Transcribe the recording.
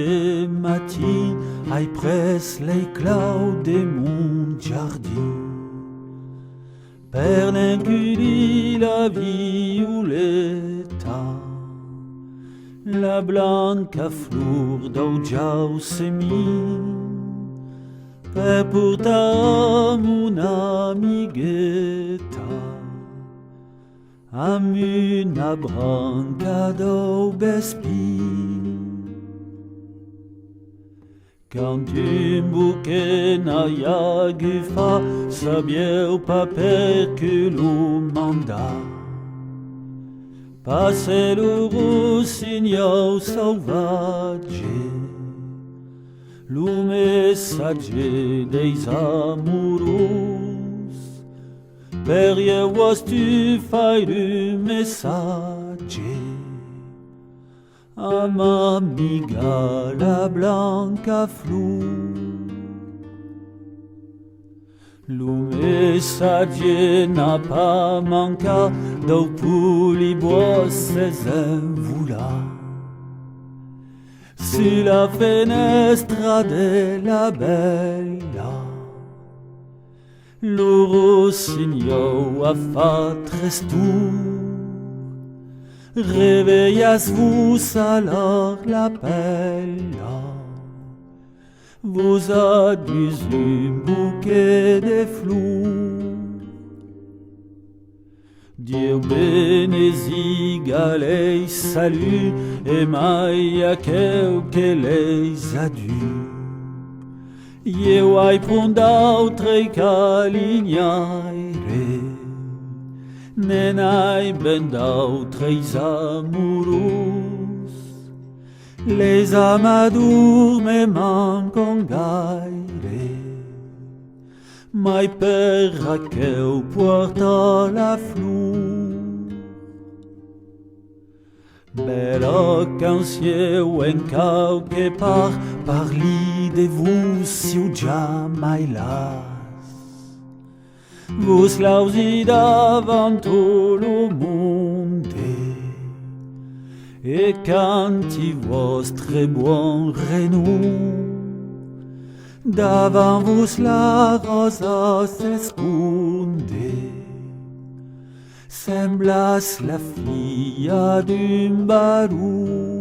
de matí ai pres l'eclau de mon jardí per n'encurir la violeta, la blanca flor d'augiau semí per portar mon amigueta amb una branca d'aubespí. Quand un bouquet n'aia agafar, sabieu pas per que lo manda. Passe lo rossignol salvatge, lo messatge des amoros, per was tu fai du messatge a m'amiga la blanca flor. Lo messatge n'a pas mancat dopo li bois ses envola sur la finestra de la bella. Lo rossignol a fa trestur, réveillez-vous alors l'appella, vous a dus un bouquet de fleurs. Dieu bénésiga les salut et maïa que les adieux. Eu ai pron d'autre calignaire, nenai ben d'autres amoureux, les amadurs me manquent gaire, mai per Raquel porta la flor. Bella canció en quelque part parli de vous si ou jamais las. Vos lausi davant lo monde e canti vostre buon renom. Davant vos la rosa s'esconde, semblas la filla d'un barou.